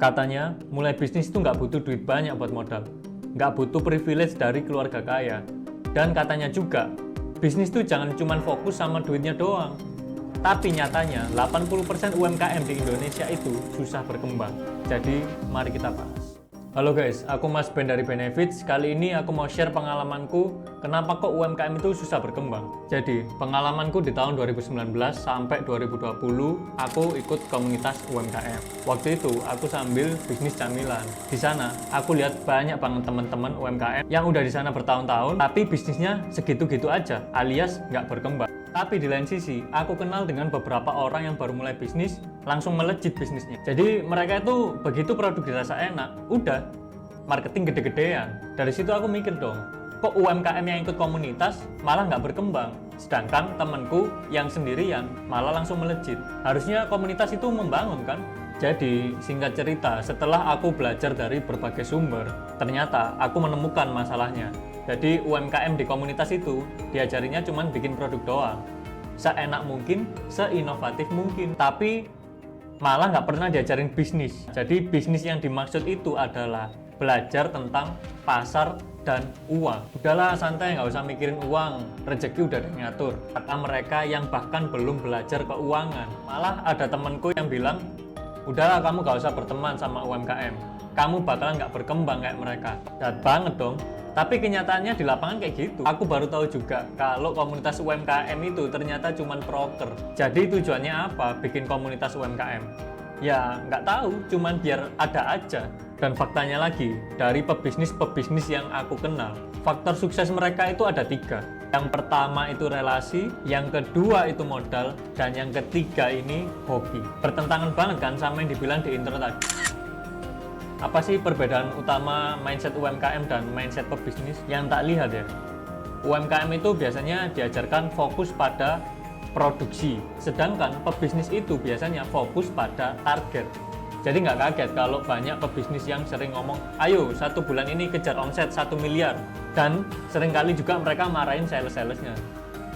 Katanya, mulai bisnis itu nggak butuh duit banyak buat modal, nggak butuh privilege dari keluarga kaya. Dan katanya juga, bisnis itu jangan cuma fokus sama duitnya doang. Tapi nyatanya, 80% UMKM di Indonesia itu susah berkembang. Jadi, mari kita bahas. Halo guys, aku Mas Ben dari Benefits. Kali ini aku mau share pengalamanku kenapa kok UMKM itu susah berkembang. Jadi, pengalamanku di tahun 2019 sampai 2020, aku ikut komunitas UMKM. Waktu itu, aku sambil bisnis camilan. Di sana, aku lihat banyak banget teman-teman UMKM yang udah di sana bertahun-tahun, tapi bisnisnya segitu-gitu aja, alias nggak berkembang. Tapi di lain sisi, aku kenal dengan beberapa orang yang baru mulai bisnis, langsung melejit bisnisnya. Jadi mereka itu begitu produk dirasa enak, udah marketing gede-gedean. Dari situ aku mikir dong, kok UMKM yang ikut komunitas malah nggak berkembang? Sedangkan temanku yang sendirian malah langsung melejit. Harusnya komunitas itu membangun kan? Jadi singkat cerita, setelah aku belajar dari berbagai sumber, ternyata aku menemukan masalahnya. Jadi UMKM di komunitas itu diajarinya cuma bikin produk doang, seenak mungkin, seinovatif mungkin, tapi malah nggak pernah diajarin bisnis. Jadi bisnis yang dimaksud itu adalah belajar tentang pasar dan uang. Udahlah santai, nggak usah mikirin uang, rezeki udah ada yang ngatur. Kata mereka yang bahkan belum belajar keuangan. Malah ada temenku yang bilang, udahlah kamu nggak usah berteman sama UMKM, kamu bakalan nggak berkembang kayak mereka. Jahat banget dong. Tapi kenyataannya di lapangan kayak gitu. Aku baru tahu juga kalau komunitas UMKM itu ternyata cuma proker. Jadi tujuannya apa bikin komunitas UMKM? Ya nggak tahu, cuman biar ada aja. Dan faktanya lagi, dari pebisnis-pebisnis yang aku kenal, faktor sukses mereka itu ada 3. Yang pertama itu relasi, yang kedua itu modal, dan yang ketiga ini hobi. Bertentangan banget kan sama yang dibilang di intro tadi. Apa sih perbedaan utama mindset UMKM dan mindset pebisnis? Yang tak lihat ya, UMKM itu biasanya diajarkan fokus pada produksi, sedangkan pebisnis itu biasanya fokus pada target. Jadi nggak kaget kalau banyak pebisnis yang sering ngomong, ayo 1 bulan ini kejar omset 1 miliar. Dan seringkali juga mereka marahin sales-salesnya.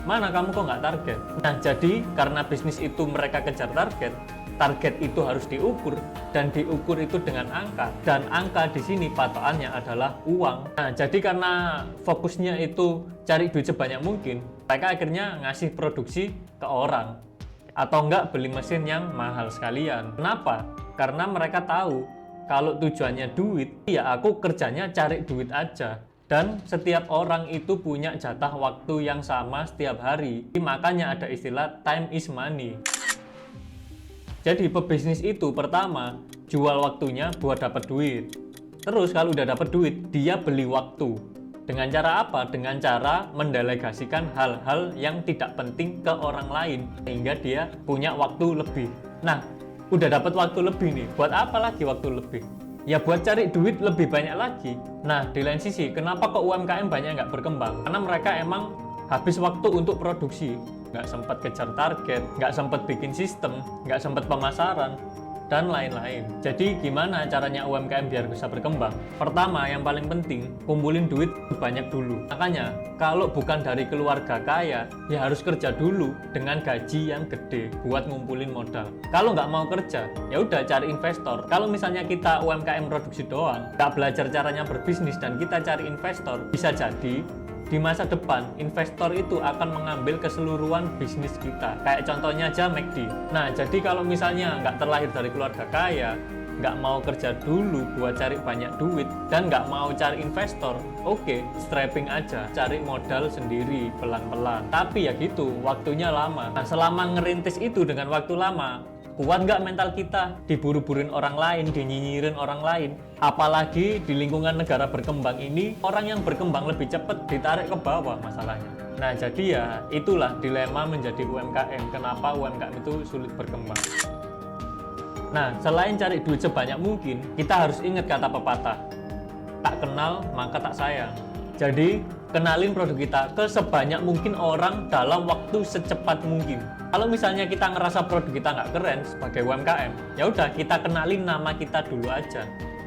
Mana kamu kok nggak target? Nah jadi karena bisnis itu mereka kejar target, target itu harus diukur, dan diukur itu dengan angka, dan angka di sini patokannya adalah uang. Nah, jadi karena fokusnya itu cari duit sebanyak mungkin, mereka akhirnya ngasih produksi ke orang, atau enggak beli mesin yang mahal sekalian. Kenapa? Karena mereka tahu kalau tujuannya duit, ya aku kerjanya cari duit aja. Dan setiap orang itu punya jatah waktu yang sama setiap hari. Makanya ada istilah time is money. Jadi pebisnis itu pertama jual waktunya buat dapat duit. Terus kalau udah dapat duit, dia beli waktu. Dengan cara apa? Dengan cara mendelegasikan hal-hal yang tidak penting ke orang lain sehingga dia punya waktu lebih. Nah, udah dapat waktu lebih nih. Buat apa lagi waktu lebih? Ya buat cari duit lebih banyak lagi. Nah, di lain sisi, kenapa kok UMKM banyak nggak berkembang? Karena mereka emang habis waktu untuk produksi, nggak sempat kejar target, nggak sempat bikin sistem, nggak sempat pemasaran, dan lain-lain. Jadi gimana caranya UMKM biar bisa berkembang? Pertama, yang paling penting, kumpulin duit banyak dulu. Makanya, kalau bukan dari keluarga kaya, ya harus kerja dulu dengan gaji yang gede buat ngumpulin modal. Kalau nggak mau kerja, ya udah cari investor. Kalau misalnya kita UMKM produksi doang, nggak belajar caranya berbisnis dan kita cari investor, bisa jadi di masa depan, investor itu akan mengambil keseluruhan bisnis kita. Kayak contohnya aja McD. Nah, jadi kalau misalnya nggak terlahir dari keluarga kaya, nggak mau kerja dulu buat cari banyak duit, dan nggak mau cari investor, oke, strapping aja, cari modal sendiri, pelan-pelan. Tapi ya gitu, waktunya lama. Nah, selama ngerintis itu dengan waktu lama, kuat nggak mental kita diburu-burin orang lain, dinyinyirin orang lain? Apalagi di lingkungan negara berkembang ini, orang yang berkembang lebih cepat ditarik ke bawah masalahnya. Nah jadi ya itulah dilema menjadi UMKM. Kenapa UMKM itu sulit berkembang? Nah selain cari duit sebanyak mungkin, kita harus ingat kata pepatah, tak kenal maka tak sayang. Jadi kenalin produk kita ke sebanyak mungkin orang dalam waktu secepat mungkin. Kalau misalnya kita ngerasa produk kita nggak keren sebagai UMKM, ya udah kita kenalin nama kita dulu aja.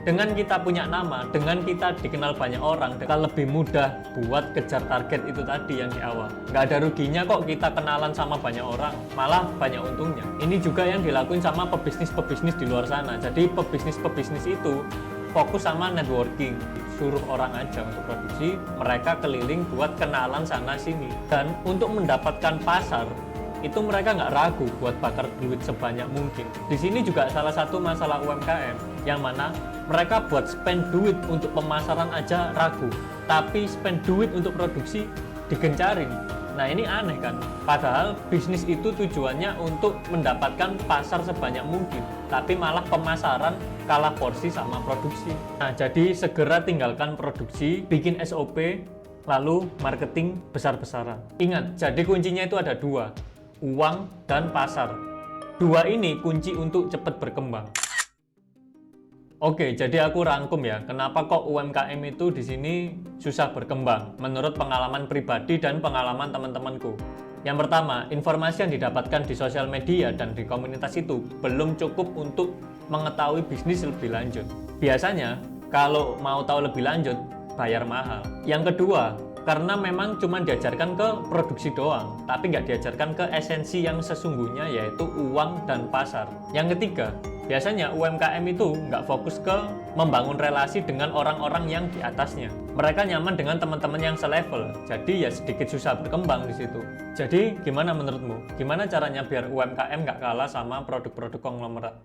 Dengan kita punya nama, dengan kita dikenal banyak orang, kita lebih mudah buat kejar target itu tadi yang di awal. Nggak ada ruginya kok kita kenalan sama banyak orang, malah banyak untungnya. Ini juga yang dilakuin sama pebisnis-pebisnis di luar sana. Jadi pebisnis-pebisnis itu fokus sama networking, suruh orang aja untuk produksi, mereka keliling buat kenalan sana sini. Dan untuk mendapatkan pasar, itu mereka nggak ragu buat bakar duit sebanyak mungkin. Di sini juga salah satu masalah UMKM, yang mana mereka buat spend duit untuk pemasaran aja ragu, tapi spend duit untuk produksi digencarin. Nah ini aneh kan, padahal bisnis itu tujuannya untuk mendapatkan pasar sebanyak mungkin, tapi malah pemasaran kalah porsi sama produksi. Nah jadi segera tinggalkan produksi, bikin SOP, lalu marketing besar-besaran. Ingat, jadi kuncinya itu ada dua, uang dan pasar. Dua ini kunci untuk cepat berkembang. Oke, jadi aku rangkum ya, kenapa kok UMKM itu di sini susah berkembang menurut pengalaman pribadi dan pengalaman teman-temanku. Yang pertama, informasi yang didapatkan di sosial media dan di komunitas itu belum cukup untuk mengetahui bisnis lebih lanjut. Biasanya, kalau mau tahu lebih lanjut, bayar mahal. Yang kedua, karena memang cuma diajarkan ke produksi doang, tapi nggak diajarkan ke esensi yang sesungguhnya, yaitu uang dan pasar. Yang ketiga, biasanya UMKM itu nggak fokus ke membangun relasi dengan orang-orang yang di atasnya. Mereka nyaman dengan teman-teman yang selevel, jadi ya sedikit susah berkembang di situ. Jadi gimana menurutmu? Gimana caranya biar UMKM nggak kalah sama produk-produk konglomerat?